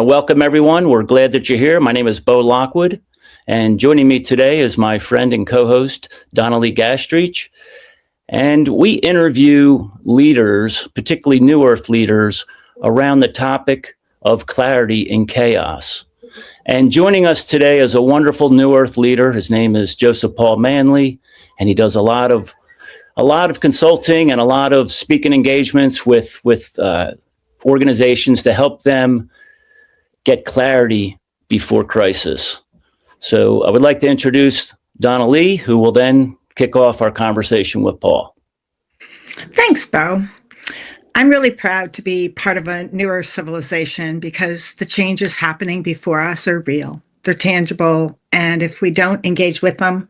Welcome, everyone. We're glad that you're here. My name is Bo Lockwood, and joining me today is my friend and co-host, Donnelly Gastrich. And we interview leaders, particularly New Earth leaders, around the topic of clarity in chaos. And joining us today is a wonderful New Earth leader. His name is Joseph Paul Manley, and he does a lot of consulting and a lot of speaking engagements with organizations to help them get clarity before crisis. So I would like to introduce Donna Lee, who will then kick off our conversation with Paul. Thanks, Bo. I'm really proud to be part of a newer civilization because the changes happening before us are real. They're tangible, and if we don't engage with them,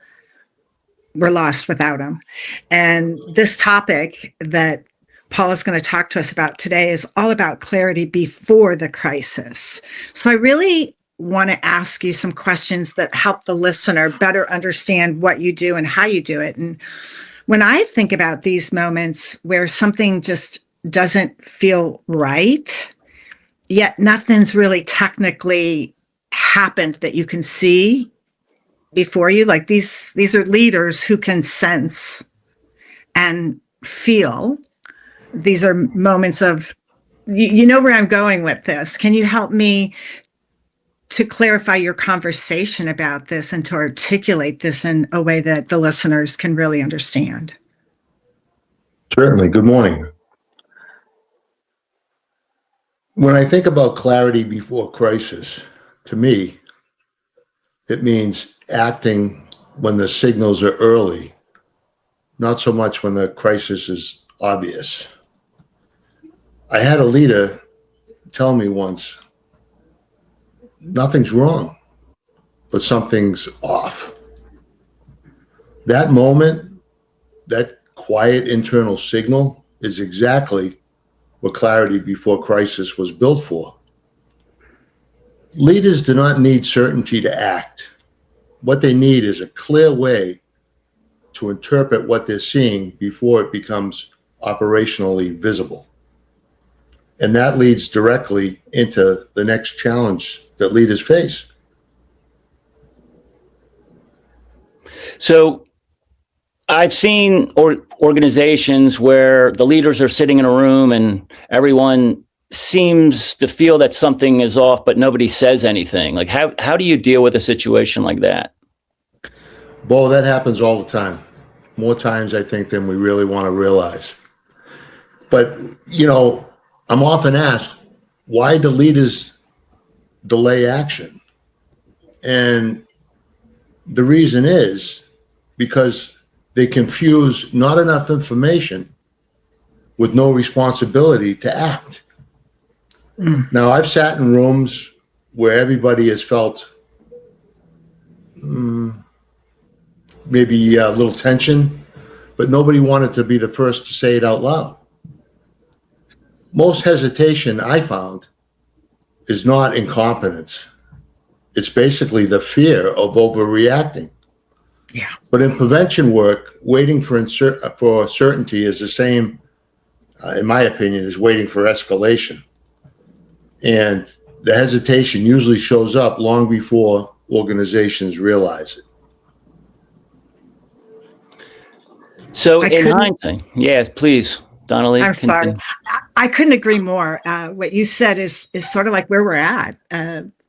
we're lost without them. And this topic that Paul is going to talk to us about today is all about clarity before the crisis. So I really want to ask you some questions that help the listener better understand what you do and how you do it. And when I think about these moments where something just doesn't feel right, yet nothing's really technically happened that you can see before you, like these are leaders who can sense and feel. These are moments of, you know where I'm going with this. Can you help me to clarify your conversation about this and to articulate this in a way that the listeners can really understand? Certainly. Good morning. When I think about clarity before crisis, to me, it means acting when the signals are early, not so much when the crisis is obvious. I had a leader tell me once, nothing's wrong, but something's off. That moment, that quiet internal signal is exactly what clarity before crisis was built for. Leaders do not need certainty to act. What they need is a clear way to interpret what they're seeing before it becomes operationally visible. And that leads directly into the next challenge that leaders face. So I've seen organizations where the leaders are sitting in a room and everyone seems to feel that something is off, but nobody says anything. Like, how do you deal with a situation like that? Bo, that happens all the time. More times, I think, than we really want to realize. But, I'm often asked, why do leaders delay action? And the reason is because they confuse not enough information with no responsibility to act. Now, I've sat in rooms where everybody has felt maybe a little tension, but nobody wanted to be the first to say it out loud. Most hesitation, I found, is not incompetence. It's basically the fear of overreacting. Yeah. But in prevention work, waiting for certainty is the same, in my opinion, as waiting for escalation. And the hesitation usually shows up long before organizations realize it. So in hindsight, yeah, please, Donnelly. I'm sorry. I couldn't agree more. What you said is sort of like where we're at.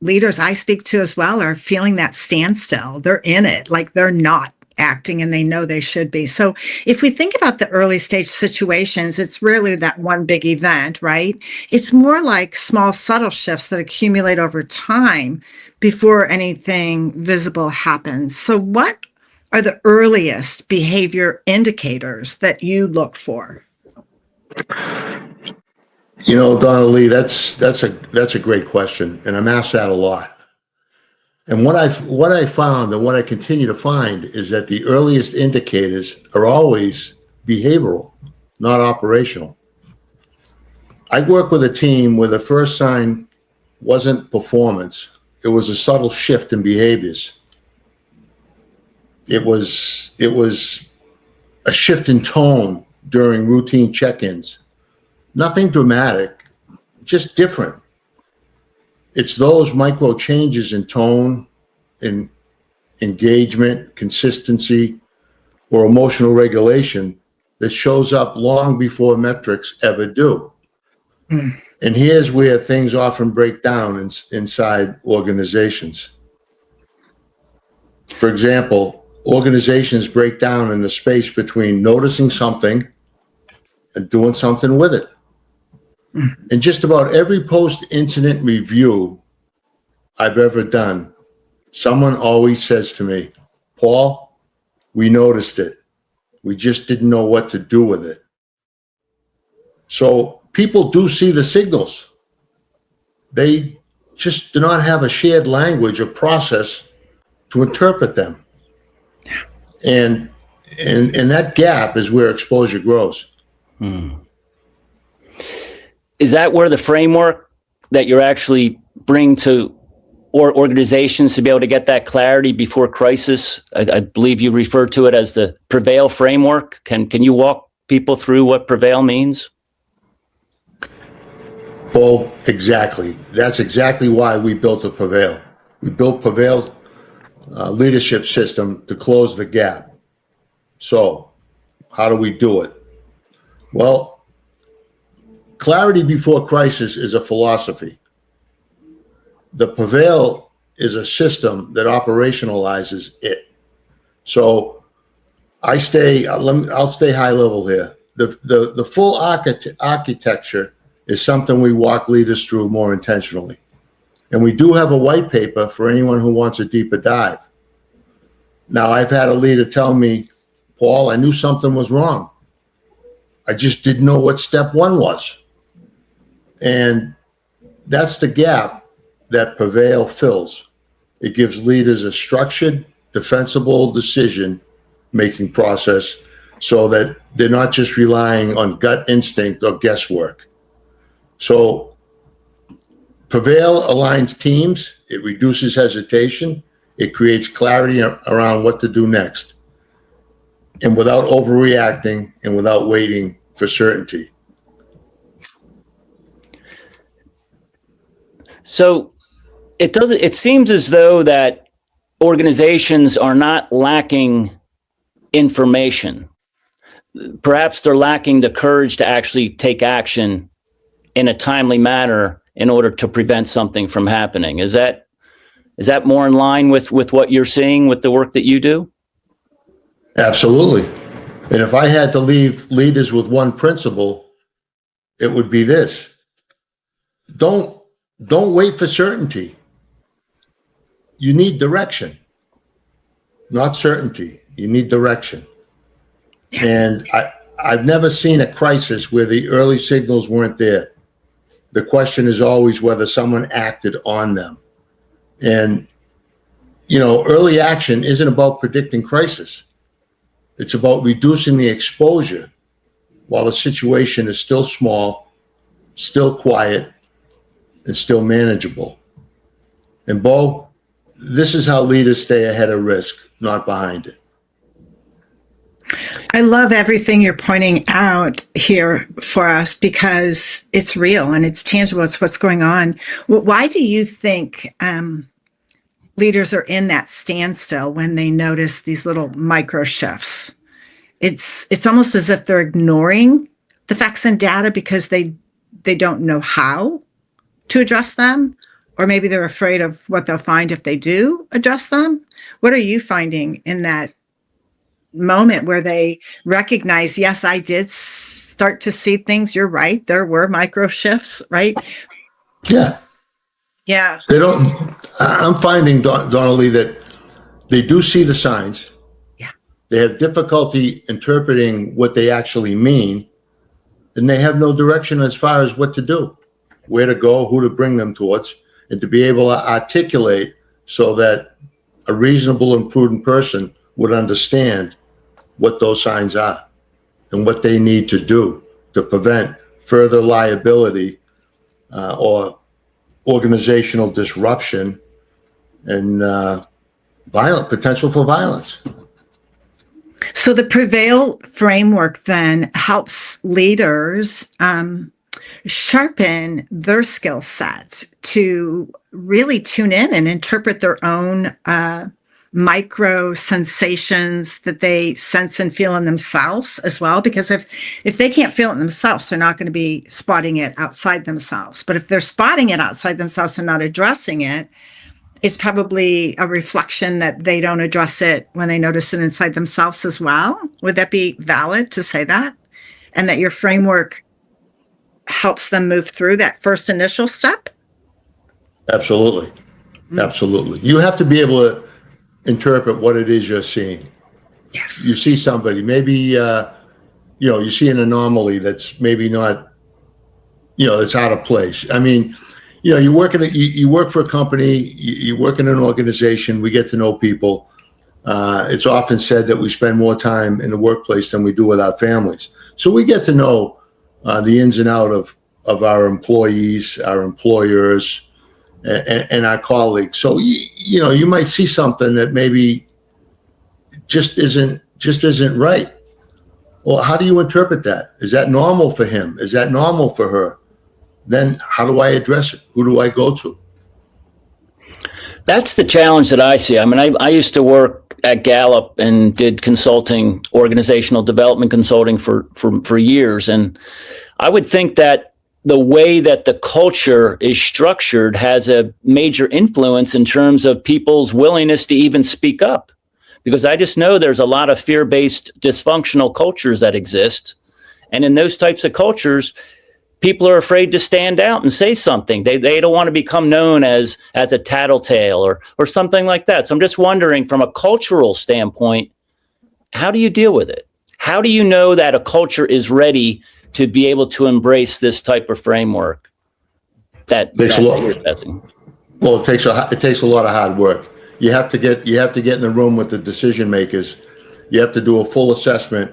Leaders I speak to as well are feeling that standstill. They're in it, like they're not acting and they know they should be. So if we think about the early stage situations, it's rarely that one big event, right? It's more like small, subtle shifts that accumulate over time before anything visible happens. So what are the earliest behavior indicators that you look for? Donna Lee, that's a great question, and I'm asked that a lot. And what I found and what I continue to find is that the earliest indicators are always behavioral, not operational. I work with a team where the first sign wasn't performance; it was a subtle shift in behaviors. It was a shift in tone during routine check-ins. Nothing dramatic, just different. It's those micro changes in tone, in engagement, consistency, or emotional regulation that shows up long before metrics ever do. Mm. And here's where things often break down inside organizations. For example, organizations break down in the space between noticing something and doing something with it. Mm. In just about every post-incident review I've ever done, someone always says to me, Paul, we noticed it. We just didn't know what to do with it. So people do see the signals. They just do not have a shared language or process to interpret them. And that gap is where exposure grows. Is that where the framework that you're actually bring to organizations to be able to get that clarity before crisis? I believe you refer to it as the PREVAIL framework. Can you walk people through what PREVAIL means? Oh, exactly. That's exactly why we built a PREVAIL. We built PREVAIL's leadership system to close the gap. So how do we do it? Well, clarity before crisis is a philosophy. The PREVAIL is a system that operationalizes it. So I'll stay high level here. The full architecture is something we walk leaders through more intentionally. And we do have a white paper for anyone who wants a deeper dive. Now, I've had a leader tell me, Paul, I knew something was wrong. I just didn't know what step one was. And that's the gap that PREVAIL fills. It gives leaders a structured, defensible decision-making process so that they're not just relying on gut instinct or guesswork. So PREVAIL aligns teams, it reduces hesitation, it creates clarity around what to do next, and without overreacting and without waiting for certainty. So it seems as though that organizations are not lacking information. Perhaps they're lacking the courage to actually take action in a timely manner in order to prevent something from happening. Is that more in line with what you're seeing with the work that you do? Absolutely. And if I had to leave leaders with one principle, it would be this. Don't wait for certainty. You need direction, not certainty. You need direction. And I've never seen a crisis where the early signals weren't there. The question is always whether someone acted on them. And, early action isn't about predicting crisis. It's about reducing the exposure while the situation is still small, still quiet, and still manageable. And Bo, this is how leaders stay ahead of risk, not behind it. I love everything you're pointing out here for us because it's real and it's tangible. It's what's going on. Why do you think leaders are in that standstill when they notice these little micro shifts? It's almost as if they're ignoring the facts and data because they don't know how to address them, or maybe they're afraid of what they'll find if they do address them. What are you finding in that moment where they recognize, yes, I did start to see things. You're right. There were micro shifts, right? Yeah. Yeah. I'm finding, Donnelly, that they do see the signs. Yeah. They have difficulty interpreting what they actually mean, and they have no direction as far as what to do, where to go, who to bring them towards, and to be able to articulate so that a reasonable and prudent person would understand what those signs are and what they need to do to prevent further liability or organizational disruption and potential for violence. So the PREVAIL framework then helps leaders sharpen their skill set to really tune in and interpret their own micro sensations that they sense and feel in themselves as well. Because if they can't feel it themselves, they're not going to be spotting it outside themselves. But if they're spotting it outside themselves and not addressing it, it's probably a reflection that they don't address it when they notice it inside themselves as well. Would that be valid to say that? And that your framework helps them move through that first initial step? Absolutely. Absolutely. You have to be able to interpret what it is you're seeing. Yes. You see somebody, maybe, you see an anomaly that's maybe not, that's out of place. I mean, you work for a company, you work in an organization, we get to know people. It's often said that we spend more time in the workplace than we do with our families. So we get to know the ins and outs of our employees, our employers, and our colleagues. So you might see something that maybe just isn't right. Well, how do you interpret that? Is that normal for him? Is that normal for her? Then how do I address it? Who do I go to? That's the challenge that I see. I mean, I used to work at Gallup and did consulting, organizational development consulting for years. And I would think that the way that the culture is structured has a major influence in terms of people's willingness to even speak up. Because I just know there's a lot of fear-based dysfunctional cultures that exist. And in those types of cultures, people are afraid to stand out and say something. They don't want to become known as a tattletale or something like that. So I'm just wondering, from a cultural standpoint, how do you deal with it? How do you know that a culture is ready to be able to embrace this type of framework? Well, it takes a lot of hard work. You have to get in the room with the decision makers. You have to do a full assessment.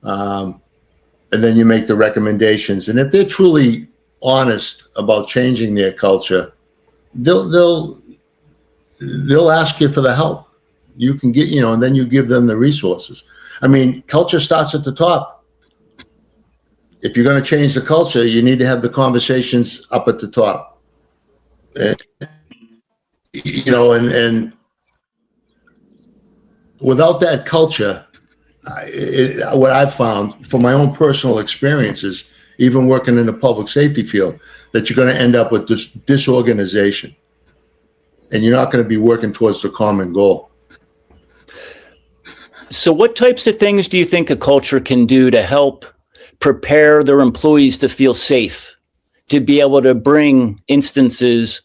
And then you make the recommendations. And if they're truly honest about changing their culture, they'll ask you for the help. You can get, and then you give them the resources. I mean, culture starts at the top. If you're going to change the culture, you need to have the conversations up at the top. And without that culture, what I've found from my own personal experiences, even working in the public safety field, that you're going to end up with this disorganization, and you're not going to be working towards the common goal. So what types of things do you think a culture can do to help prepare their employees to feel safe, to be able to bring instances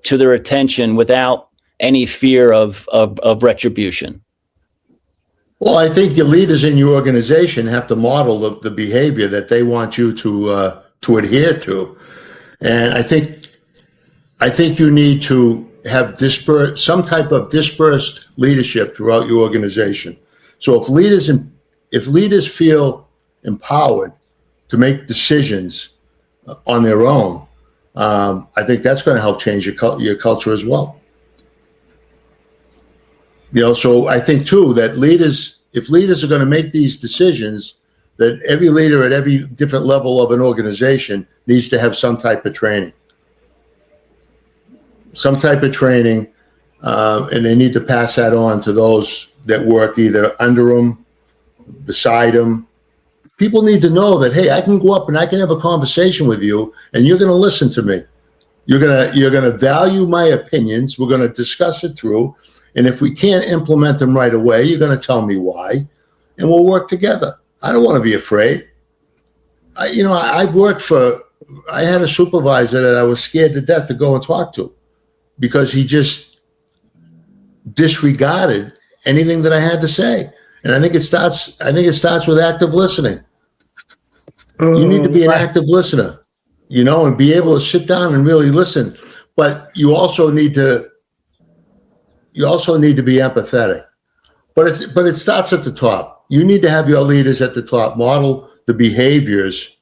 to their attention without any fear of retribution? Well, I think your leaders in your organization have to model the behavior that they want you to adhere to, and I think you need to have some type of dispersed leadership throughout your organization. So if leaders feel empowered to make decisions on their own, I think that's going to help change your culture as well. So I think too that if leaders are going to make these decisions, that every leader at every different level of an organization needs to have some type of training. And they need to pass that on to those that work either under them, beside them. People need to know that, hey, I can go up and I can have a conversation with you, and you're going to listen to me. You're going to value my opinions. We're going to discuss it through. And if we can't implement them right away, you're going to tell me why, and we'll work together. I don't want to be afraid. I had a supervisor that I was scared to death to go and talk to because he just disregarded anything that I had to say. And I think it starts with active listening. You need to be an active listener, and be able to sit down and really listen. But you also need to be empathetic. But it starts at the top. You need to have your leaders at the top model the behaviors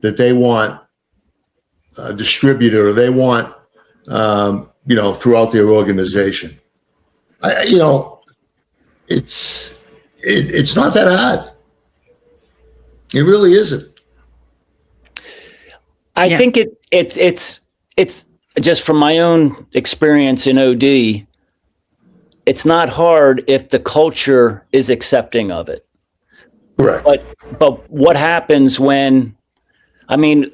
that they want distributed, or they want throughout their organization. It's not that hard. It really isn't. I think it's just from my own experience in OD, it's not hard if the culture is accepting of it. Correct. But what happens when, I mean,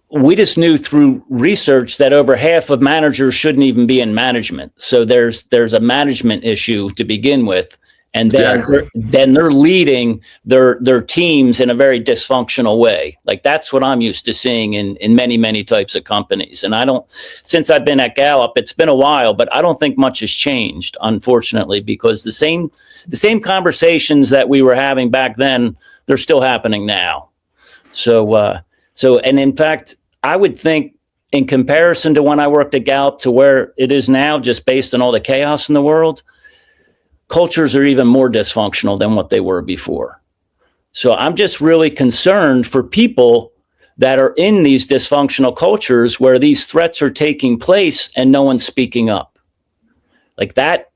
we just knew through research that over half of managers shouldn't even be in management. So there's a management issue to begin with. And then, Exactly. then they're leading their teams in a very dysfunctional way. Like that's what I'm used to seeing in many, many types of companies. And since I've been at Gallup, it's been a while, but I don't think much has changed, unfortunately, because the same conversations that we were having back then, they're still happening now. So and in fact, I would think in comparison to when I worked at Gallup to where it is now, just based on all the chaos in the world, cultures are even more dysfunctional than what they were before. So I'm just really concerned for people that are in these dysfunctional cultures where these threats are taking place and no one's speaking up. Like that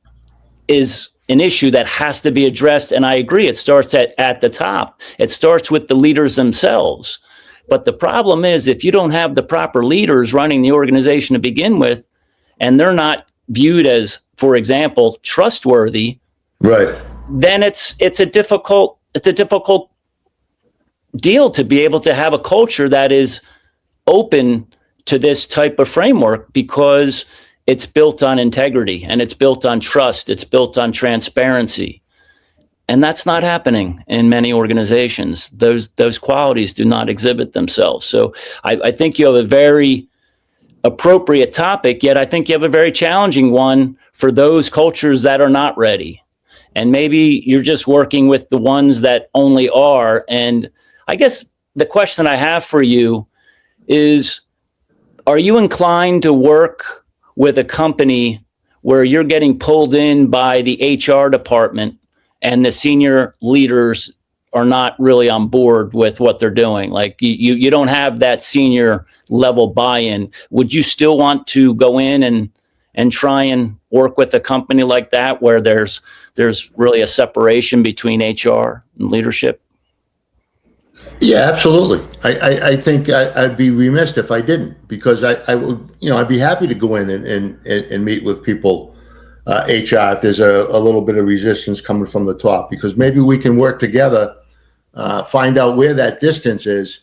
is an issue that has to be addressed. And I agree, it starts at the top. It starts with the leaders themselves. But the problem is if you don't have the proper leaders running the organization to begin with, and they're not viewed as, for example, trustworthy, Right. then it's a difficult deal to be able to have a culture that is open to this type of framework, because it's built on integrity and it's built on trust. It's built on transparency. And that's not happening in many organizations. Those qualities do not exhibit themselves. So I think you have a very appropriate topic, yet I think you have a very challenging one for those cultures that are not ready. And maybe you're just working with the ones that only are. And I guess the question I have for you is, are you inclined to work with a company where you're getting pulled in by the HR department and the senior leaders are not really on board with what they're doing? Like you don't have that senior level buy-in. Would you still want to go in and try and work with a company like that where there's really a separation between HR and leadership? Yeah, absolutely. I think I'd be remiss if I didn't, because I would, I'd be happy to go in and meet with people, HR, if there's a little bit of resistance coming from the top, because maybe we can work together, find out where that distance is,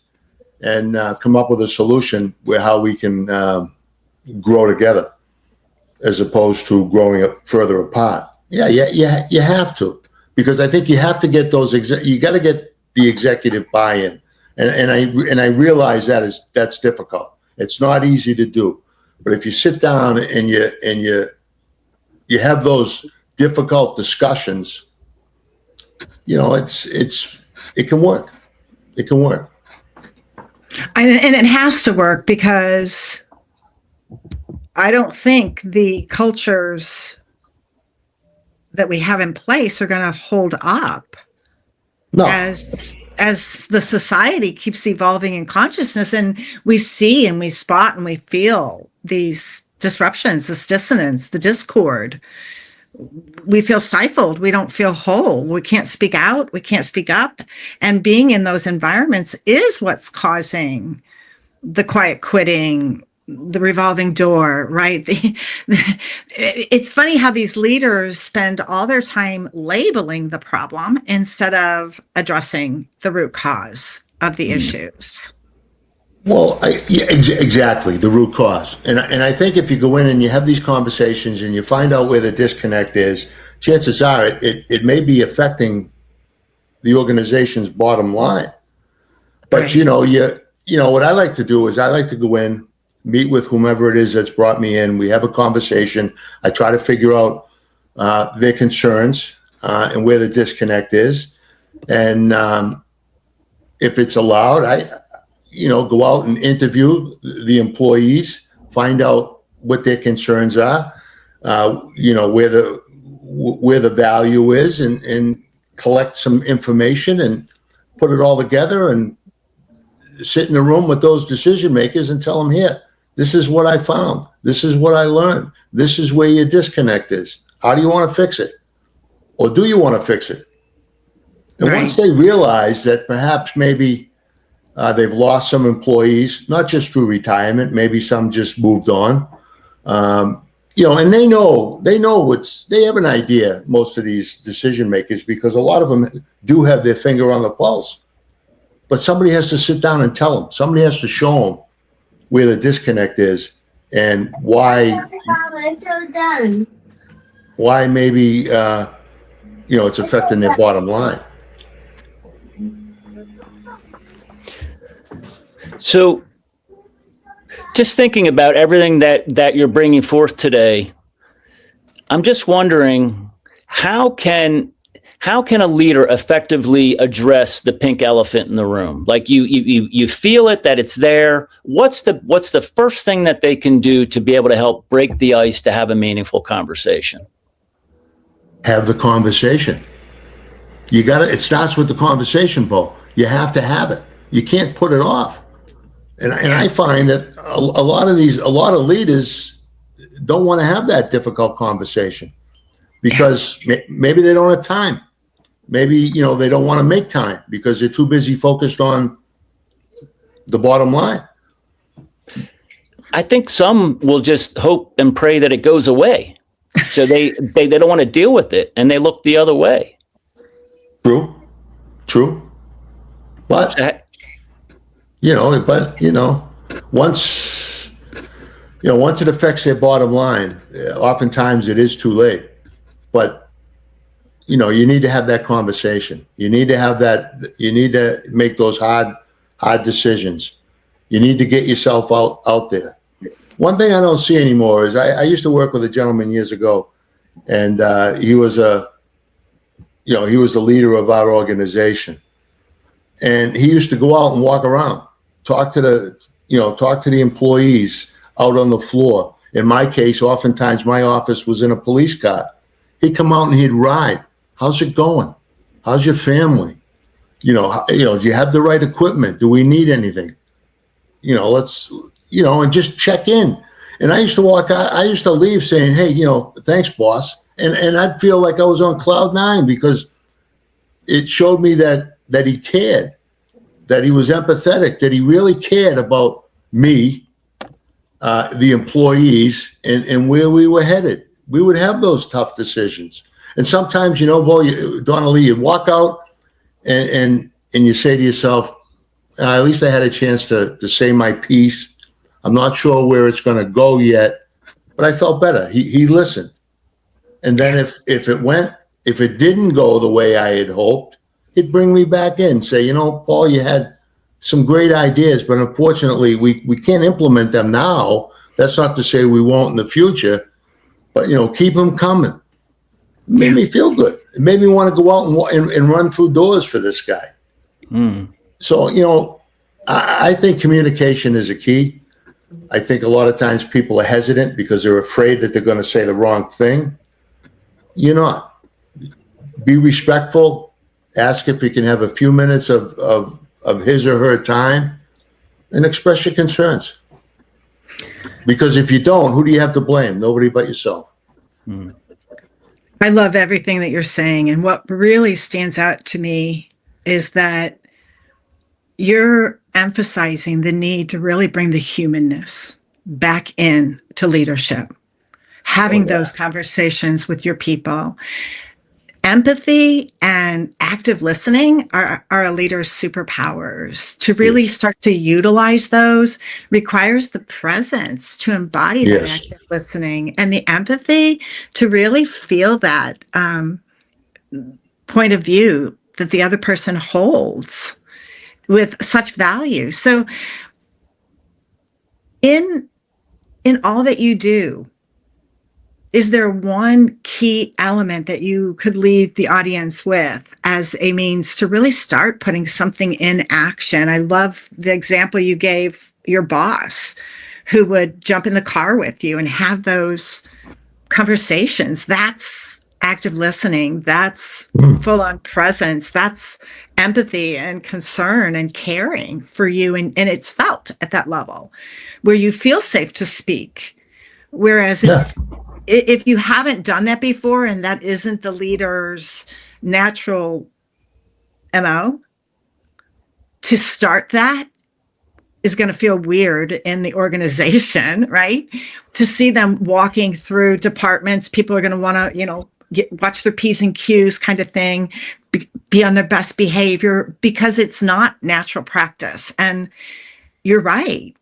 and come up with a solution where how we can grow together as opposed to growing up further apart. Yeah, you have to, because I think you have to get you got to get the executive buy-in, and I realize that's difficult. It's not easy to do, but if you sit down and you have those difficult discussions, it can work. It can work. And it has to work, because I don't think the cultures that we have in place are going to hold up. No. As the society keeps evolving in consciousness, and we see and we spot and we feel these disruptions, this dissonance, the discord, we feel stifled. We don't feel whole. We can't speak out. We can't speak up. And being in those environments is what's causing the quiet quitting, the revolving door, right? It's funny how these leaders spend all their time labeling the problem instead of addressing the root cause of the issues. Well, exactly, the root cause. And I think if you go in and you have these conversations and you find out where the disconnect is, chances are it may be affecting the organization's bottom line. But, Right. What I like to do is I like to go in, meet with whomever it is that's brought me in. We have a conversation. I try to figure out their concerns and where the disconnect is. And if it's allowed, I go out and interview the employees, find out what their concerns are, where the value is, and collect some information and put it all together and sit in a room with those decision makers and tell them, here, this is what I found. This is what I learned. This is where your disconnect is. How do you want to fix it? Or do you want to fix it? And Right. once they realize that perhaps maybe They've lost some employees, not just through retirement. Maybe some just moved on. And they have an idea, most of these decision makers, because a lot of them do have their finger on the pulse. But somebody has to sit down and tell them. Somebody has to show them where the disconnect is and why maybe it's affecting their bottom line. So just thinking about everything that you're bringing forth today, I'm just wondering, how can a leader effectively address the pink elephant in the room? Like you feel it, that it's there. What's the first thing that they can do to be able to help break the ice to have a meaningful conversation? Have the conversation. It starts with the conversation, Bo. You have to have it. You can't put it off. And I find that a lot of leaders don't want to have that difficult conversation because maybe they don't have time. Maybe, they don't want to make time because they're too busy focused on the bottom line. I think some will just hope and pray that it goes away. So they don't want to deal with it and they look the other way. True. But once it affects their bottom line, oftentimes it is too late. But, you need to have that conversation. You need to make those hard decisions. You need to get yourself out there. One thing I don't see anymore is I used to work with a gentleman years ago, and he was the leader of our organization. And he used to go out and walk around, talk to the employees out on the floor. In my case, oftentimes my office was in a police car. He'd come out and he'd ride. How's it going? How's your family? Do you have the right equipment? Do we need anything? And just check in. And I used to walk out, I used to leave saying, hey, thanks, boss. And I'd feel like I was on cloud nine because it showed me that he cared, that he was empathetic, that he really cared about me, the employees, and where we were headed. We would have those tough decisions. And sometimes, Donnelly, you walk out and you say to yourself, at least I had a chance to say my piece. I'm not sure where it's going to go yet, but I felt better. He listened. And then if it didn't go the way I had hoped, he'd bring me back in and say, Paul, you had some great ideas, but unfortunately we can't implement them now. That's not to say we won't in the future, but keep them coming. It made me feel good. It made me want to go out and run through doors for this guy. So, I think communication is a key. I think a lot of times people are hesitant because they're afraid that they're going to say the wrong thing. You're not. Be respectful. Ask if you can have a few minutes of his or her time and express your concerns. Because if you don't, who do you have to blame? Nobody but yourself. I love everything that you're saying. And what really stands out to me is that you're emphasizing the need to really bring the humanness back in to leadership, having those conversations with your people. Empathy and active listening are a leader's superpowers. To really start to utilize those requires the presence to embody that active listening and the empathy to really feel that point of view that the other person holds with such value. So in all that you do, is there one key element that you could leave the audience with as a means to really start putting something in action? I love the example you gave your boss who would jump in the car with you and have those conversations. That's active listening. That's full-on presence. That's empathy and concern and caring for you. And it's felt at that level where you feel safe to speak. Whereas if you haven't done that before and that isn't the leader's natural MO, to start that is going to feel weird in the organization, right? To see them walking through departments, people are going to want to, watch their P's and Q's kind of thing, be on their best behavior, because it's not natural practice. And you're right.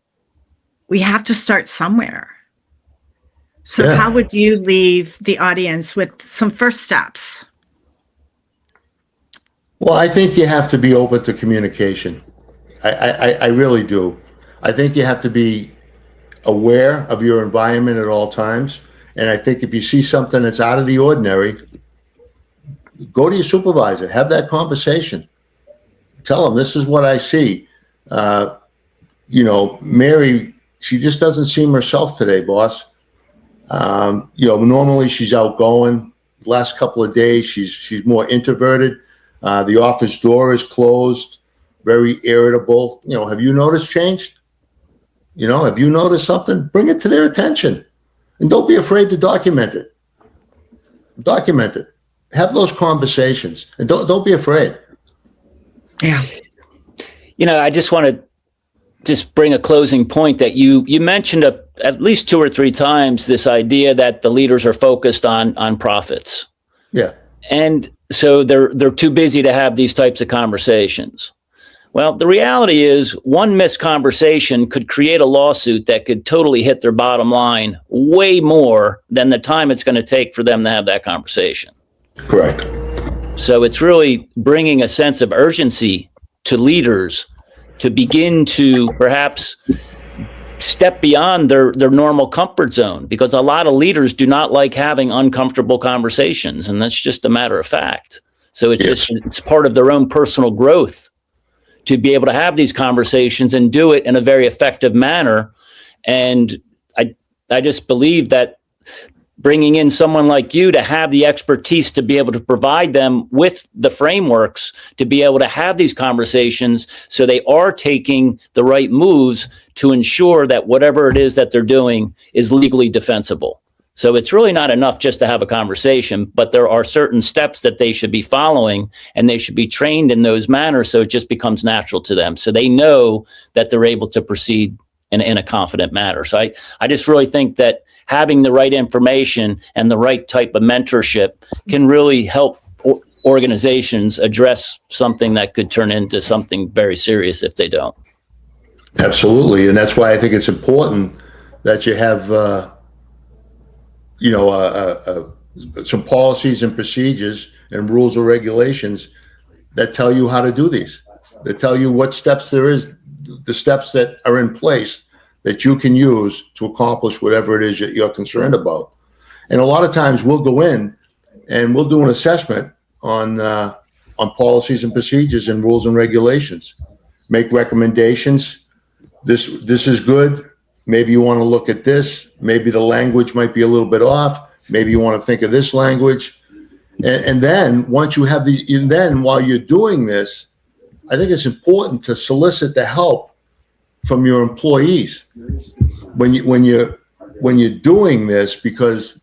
We have to start somewhere. So Yeah. how would you leave the audience with some first steps? Well, I think you have to be open to communication. I really do. I think you have to be aware of your environment at all times. And I think if you see something that's out of the ordinary, go to your supervisor, have that conversation. Tell them, this is what I see. Mary, she just doesn't seem herself today, boss. Normally she's outgoing. Last couple of days, she's more introverted. The office door is closed, very irritable. Have you noticed change? Have you noticed something? Bring it to their attention. And don't be afraid to document it. Document it. Have those conversations. And don't be afraid. Yeah. I just want to just bring a closing point that you mentioned at least 2 or 3 times this idea that the leaders are focused on profits. Yeah. And so they're too busy to have these types of conversations. Well, the reality is one missed conversation could create a lawsuit that could totally hit their bottom line way more than the time it's going to take for them to have that conversation. Correct. So it's really bringing a sense of urgency to leaders to begin to perhaps step beyond their normal comfort zone, because a lot of leaders do not like having uncomfortable conversations. And that's just a matter of fact. So it's part of their own personal growth to be able to have these conversations and do it in a very effective manner. And I just believe that bringing in someone like you to have the expertise to be able to provide them with the frameworks to be able to have these conversations so they are taking the right moves to ensure that whatever it is that they're doing is legally defensible. So it's really not enough just to have a conversation, but there are certain steps that they should be following, and they should be trained in those manners so it just becomes natural to them. So they know that they're able to proceed in a confident manner. So I just really think that having the right information and the right type of mentorship can really help organizations address something that could turn into something very serious if they don't. Absolutely. And that's why I think it's important that you have, some policies and procedures and rules or regulations that tell you how to do these, that tell you what steps there is, the steps that are in place that you can use to accomplish whatever it is that you're concerned about. And a lot of times we'll go in and we'll do an assessment on policies and procedures and rules and regulations, make recommendations. This is good. Maybe you want to look at this. Maybe the language might be a little bit off. Maybe you want to think of this language. And then once you have and then while you're doing this, I think it's important to solicit the help from your employees when you're doing this, because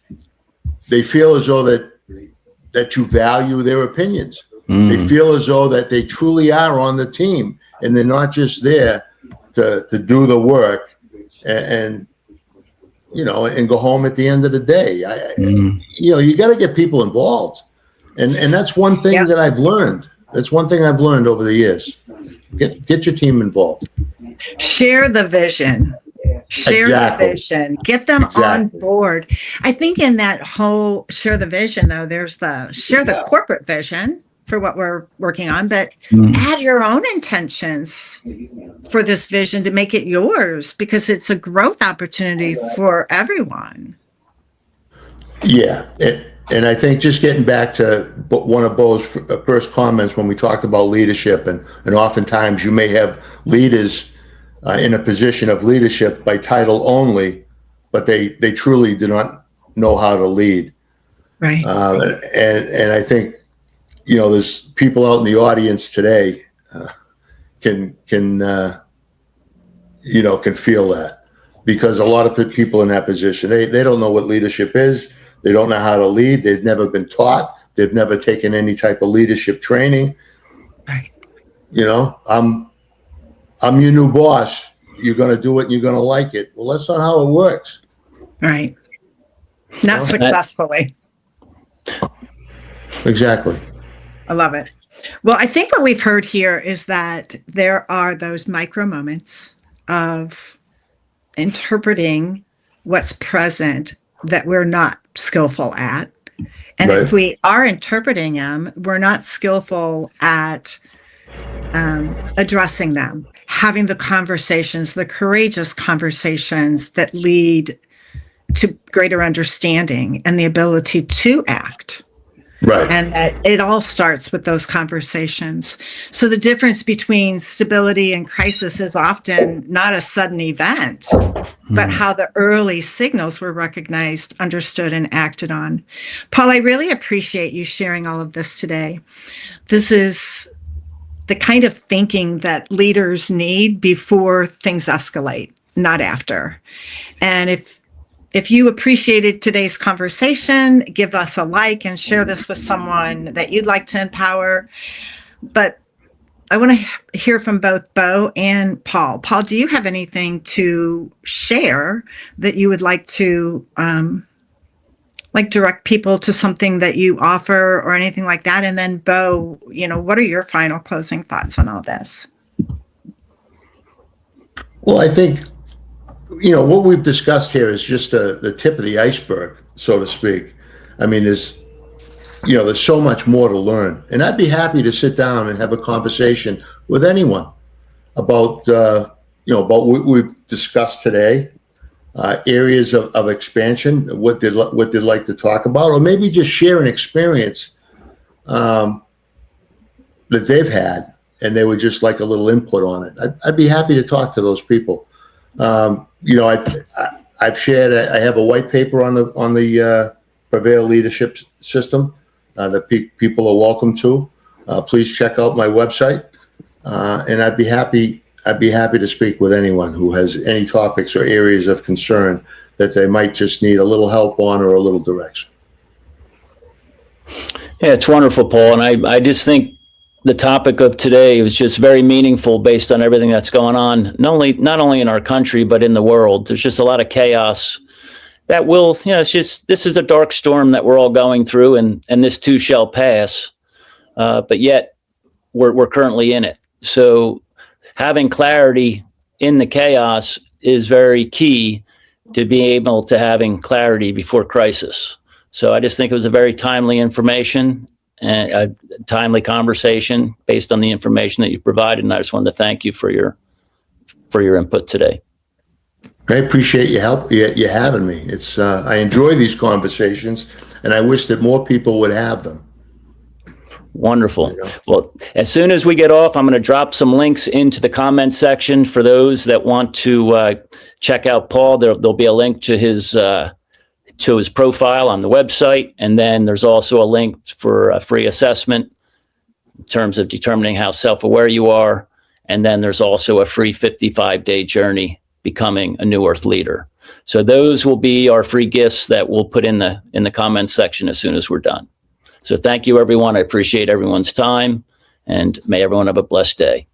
they feel as though that you value their opinions. They feel as though that they truly are on the team and they're not just there to do the work and go home at the end of the day. You got to get people involved. And that's one thing that I've learned. That's one thing I've learned over the years. Get your team involved. Share the vision. Share the vision. Get them on board. I think in that whole share the vision, though, there's the share the corporate vision for what we're working on, but add your own intentions for this vision to make it yours, because it's a growth opportunity for everyone. Yeah. And I think just getting back to one of Bo's first comments when we talked about leadership, and oftentimes you may have leaders in a position of leadership by title only, but they truly do not know how to lead. Right. And I think, there's people out in the audience today can feel that, because a lot of people in that position, they don't know what leadership is. They don't know how to lead. They've never been taught. They've never taken any type of leadership training. Right. I'm your new boss. You're going to do it and you're going to like it. Well, that's not how it works. Right. Not successfully. Exactly. I love it. Well, I think what we've heard here is that there are those micro moments of interpreting what's present that we're not skillful at. And if Right. we are interpreting them, we're not skillful at addressing them, having the conversations, the courageous conversations that lead to greater understanding and the ability to act. Right. And that it all starts with those conversations. So the difference between stability and crisis is often not a sudden event, but how the early signals were recognized, understood, and acted on. Paul, I really appreciate you sharing all of this today. This is the kind of thinking that leaders need before things escalate, not after. And if you appreciated today's conversation, give us a like and share this with someone that you'd like to empower. But I want to hear from both Bo and Paul. Paul, do you have anything to share that you would like to direct people to something that you offer or anything like that? And then Bo, what are your final closing thoughts on all this? Well, I think, what we've discussed here is just the tip of the iceberg, so to speak. I mean, there's so much more to learn. And I'd be happy to sit down and have a conversation with anyone about, about what we've discussed today, areas of expansion, what they'd like to talk about, or maybe just share an experience that they've had and they would just like a little input on it. I'd be happy to talk to those people. I've shared. I have a white paper on the PREVAIL leadership system that people are welcome to. Please check out my website, and I'd be happy to speak with anyone who has any topics or areas of concern that they might just need a little help on or a little direction. Yeah, it's wonderful, Paul. And I just think the topic of today was just very meaningful based on everything that's going on, not only in our country, but in the world. There's just a lot of chaos that will, this is a dark storm that we're all going through, and this too shall pass. But yet we're currently in it. So having clarity in the chaos is very key to being able to having clarity before crisis. So I just think it was a very timely information and a timely conversation based on the information that you provided. And I just wanted to thank you for your input today. I appreciate your help. You having me. It's I enjoy these conversations, and I wish that more people would have them. Wonderful. Well, as soon as we get off, I'm going to drop some links into the comment section for those that want to check out Paul. There'll be a link to his profile on the website, and then there's also a link for a free assessment in terms of determining how self-aware you are, and then there's also a free 55-day journey becoming a New Earth leader. So those will be our free gifts that we'll put in the comments section as soon as we're done. So thank you, everyone. I appreciate everyone's time, and may everyone have a blessed day.